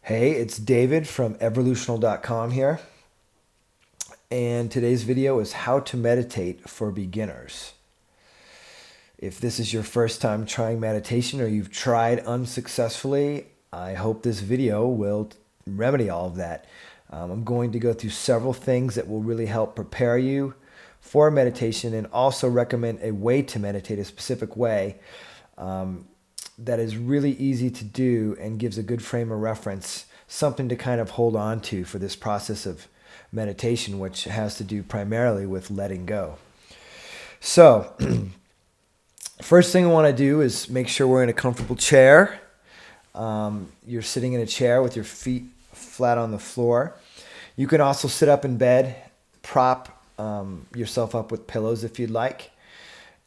Hey, it's David from Everlution.com here, and today's video is how to meditate for beginners. If this is your first time trying meditation or you've tried unsuccessfully, I hope this video will remedy all of that. I'm going to go through several things that will really help prepare you for meditation and also recommend a way to meditate, a specific way that is really easy to do and gives a good frame of reference, something to kind of hold on to for this process of meditation, which has to do primarily with letting go. So, first thing I want to do is make sure we're in a comfortable chair. You're sitting in a chair with your feet flat on the floor. You can also sit up in bed, prop yourself up with pillows if you'd like.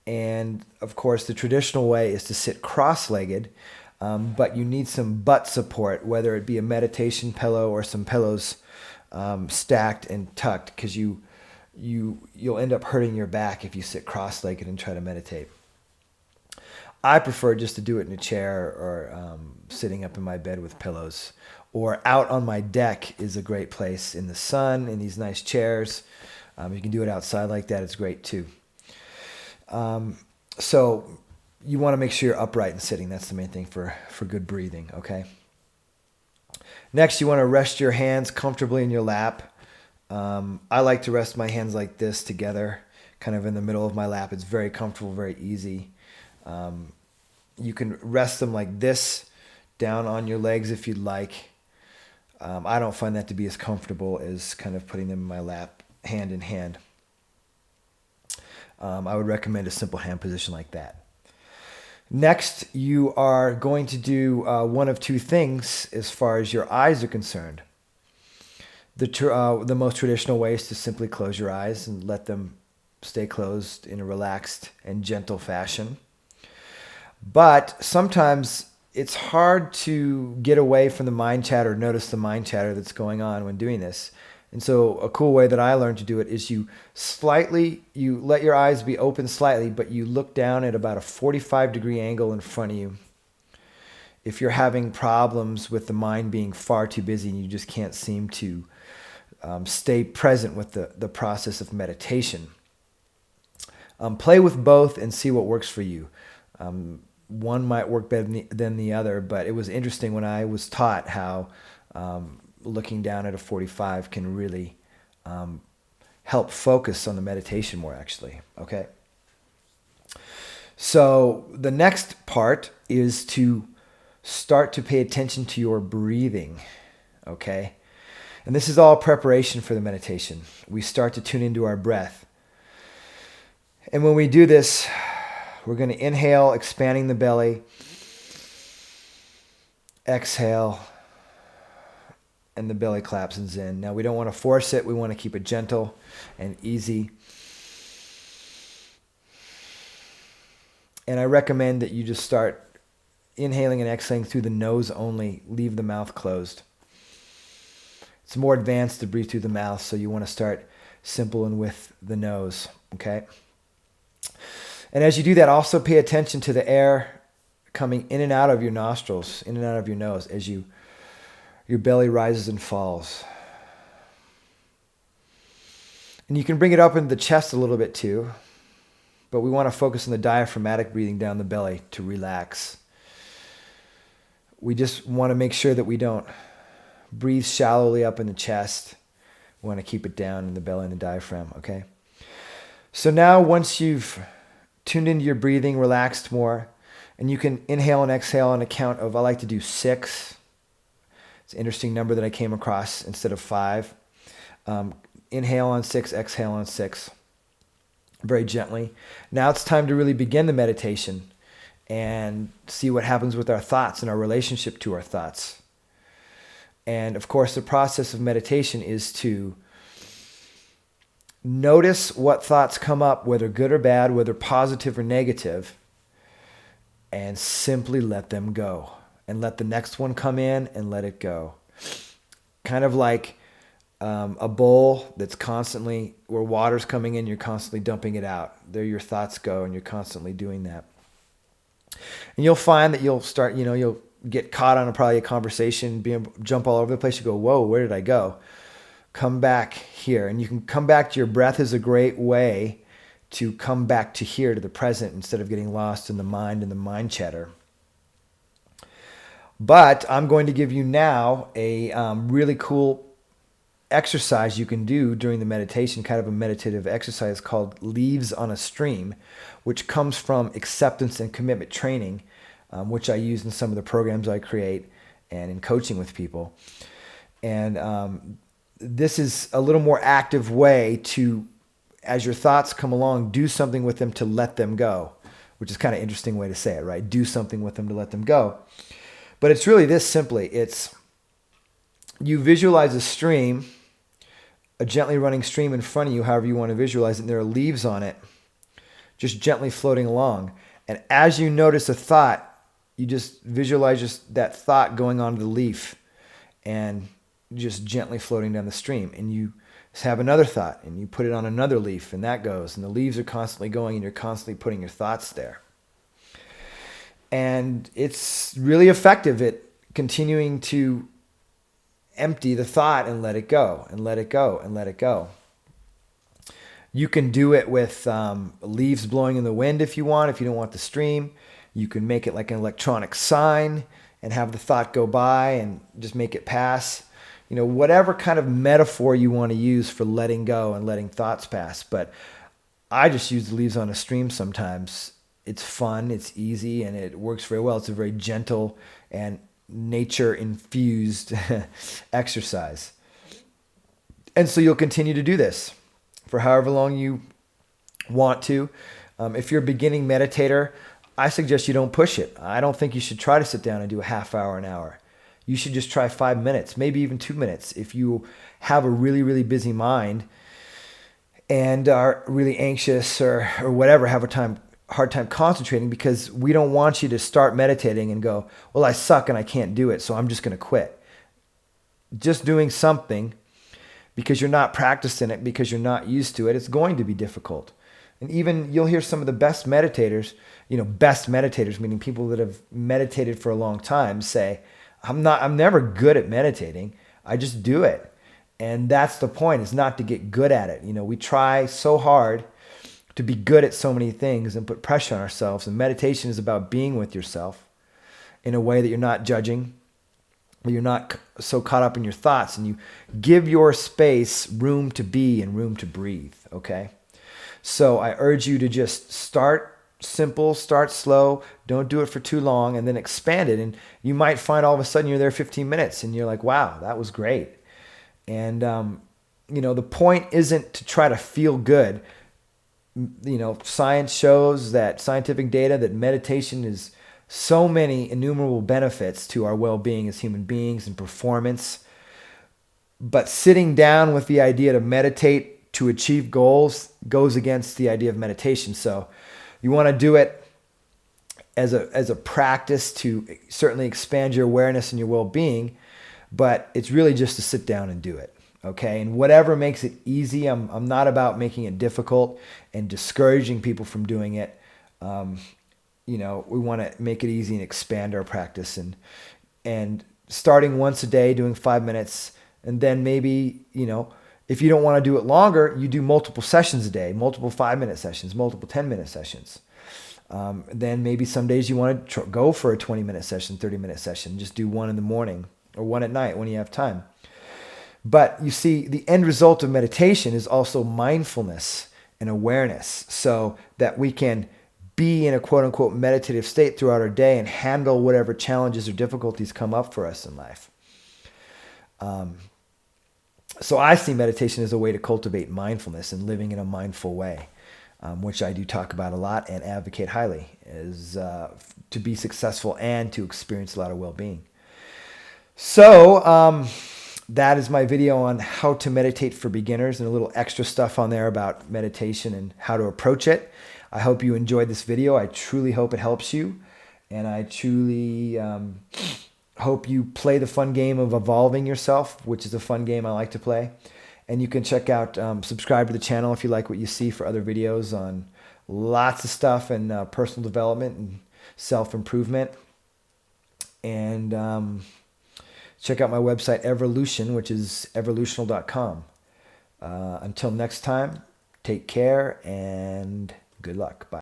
And of course, the traditional way is to sit cross-legged, but you need some butt support, whether it be a meditation pillow or some pillows stacked and tucked, because you'll end up hurting your back if you sit cross-legged and try to meditate. I prefer just to do it in a chair or sitting up in my bed with pillows, or out on my deck is a great place in the sun in these nice chairs. You can do it outside like that. It's great too. So you want to make sure you're upright and sitting. That's the main thing for good breathing, okay? Next, you want to rest your hands comfortably in your lap. I like to rest my hands like this together, kind of in the middle of my lap. It's very comfortable, very easy. You can rest them like this, down on your legs if you'd like. I don't find that to be as comfortable as kind of putting them in my lap, hand in hand. I would recommend a simple hand position like that. Next, you are going to do one of two things as far as your eyes are concerned. The most traditional way is to simply close your eyes and let them stay closed in a relaxed and gentle fashion. But sometimes it's hard to get away from the mind chatter, notice the mind chatter that's going on when doing this. And so a cool way that I learned to do it is you let your eyes be open slightly, but you look down at about a 45-degree angle in front of you. If you're having problems with the mind being far too busy and you just can't seem to stay present with the process of meditation, play with both and see what works for you. One might work better than the other, but it was interesting when I was taught how looking down at a 45 can really help focus on the meditation more, actually. Okay. So the next part is to start to pay attention to your breathing. Okay. And this is all preparation for the meditation. We start to tune into our breath. And when we do this, we're going to inhale, expanding the belly. Exhale. And the belly collapses in. Now, we don't want to force it. We want to keep it gentle and easy. And I recommend that you just start inhaling and exhaling through the nose only. Leave the mouth closed. It's more advanced to breathe through the mouth, so you want to start simple and with the nose, okay? And as you do that, also pay attention to the air coming in and out of your nostrils, in and out of your nose as your belly rises and falls. And you can bring it up into the chest a little bit too, but we want to focus on the diaphragmatic breathing down the belly to relax. We just want to make sure that we don't breathe shallowly up in the chest. We want to keep it down in the belly and the diaphragm, okay? So now once you've tuned into your breathing, relaxed more, and you can inhale and exhale on a count of, I like to do 6. It's an interesting number that I came across instead of 5. Inhale on 6, exhale on 6. Very gently. Now it's time to really begin the meditation and see what happens with our thoughts and our relationship to our thoughts. And of course, the process of meditation is to notice what thoughts come up, whether good or bad, whether positive or negative, and simply let them go. And let the next one come in and let it go. Kind of like a bowl that's constantly, where water's coming in, you're constantly dumping it out. There your thoughts go, and you're constantly doing that. And you'll find that you'll start, you'll get caught on probably a conversation, jump all over the place. You go, whoa, where did I go? Come back here. And you can come back to your breath is a great way to come back to here, to the present, instead of getting lost in the mind and the mind chatter. But I'm going to give you now a really cool exercise you can do during the meditation, kind of a meditative exercise called Leaves on a Stream, which comes from acceptance and commitment training, which I use in some of the programs I create and in coaching with people. And this is a little more active way to, as your thoughts come along, do something with them to let them go, which is kind of an interesting way to say it, right? Do something with them to let them go. But it's really this simply. It's you visualize a stream, a gently running stream in front of you, however you want to visualize it, and there are leaves on it, just gently floating along. And as you notice a thought, you just visualize just that thought going onto the leaf and just gently floating down the stream. And you have another thought and you put it on another leaf and that goes. And the leaves are constantly going and you're constantly putting your thoughts there. And it's really effective at continuing to empty the thought and let it go and let it go and let it go. You can do it with leaves blowing in the wind if you want. If you don't want the stream, you can make it like an electronic sign and have the thought go by and just make it pass. You know, whatever kind of metaphor you want to use for letting go and letting thoughts pass. But I just use the leaves on a stream sometimes. It's fun, it's easy, and it works very well. It's a very gentle and nature-infused exercise. And so you'll continue to do this for however long you want to. If you're a beginning meditator, I suggest you don't push it. I don't think you should try to sit down and do a half hour, an hour. You should just try 5 minutes, maybe even 2 minutes. If you have a really, really busy mind and are really anxious or whatever, have a hard time concentrating, because we don't want you to start meditating and go, well, I suck and I can't do it, so I'm just going to quit. Just doing something because you're not practicing it, because you're not used to it, it's going to be difficult. And even you'll hear some of the best meditators, meaning people that have meditated for a long time, say, I'm never good at meditating. I just do it. And that's the point, is not to get good at it. We try so hard to be good at so many things and put pressure on ourselves. And meditation is about being with yourself in a way that you're not judging, where you're not so caught up in your thoughts, and you give your space room to be and room to breathe, okay? So I urge you to just start simple, start slow, don't do it for too long, and then expand it. And you might find all of a sudden you're there 15 minutes and you're like, wow, that was great. And, the point isn't to try to feel good. Science shows that, scientific data, that meditation is so many innumerable benefits to our well-being as human beings and performance. But sitting down with the idea to meditate to achieve goals goes against the idea of meditation. So you want to do it as a practice to certainly expand your awareness and your well-being, but it's really just to sit down and do it. Okay, and whatever makes it easy. I'm not about making it difficult and discouraging people from doing it. We want to make it easy and expand our practice, and starting once a day, doing 5 minutes, and then maybe, if you don't want to do it longer, you do multiple sessions a day, multiple 5-minute sessions, multiple 10-minute sessions. Then maybe some days you want to go for a 20-minute session, 30-minute session. Just do one in the morning or one at night when you have time. But you see, the end result of meditation is also mindfulness and awareness, so that we can be in a quote-unquote meditative state throughout our day and handle whatever challenges or difficulties come up for us in life. So I see meditation as a way to cultivate mindfulness and living in a mindful way, which I do talk about a lot and advocate highly, as to be successful and to experience a lot of well-being. So that is my video on how to meditate for beginners, and a little extra stuff on there about meditation and how to approach it. I hope you enjoyed this video. I truly hope it helps you, and I truly hope you play the fun game of evolving yourself, which is a fun game I like to play. And you can check out, subscribe to the channel if you like what you see, for other videos on lots of stuff and personal development and self-improvement. And check out my website, Everlution, which is everlutional.com. Until next time, take care and good luck. Bye.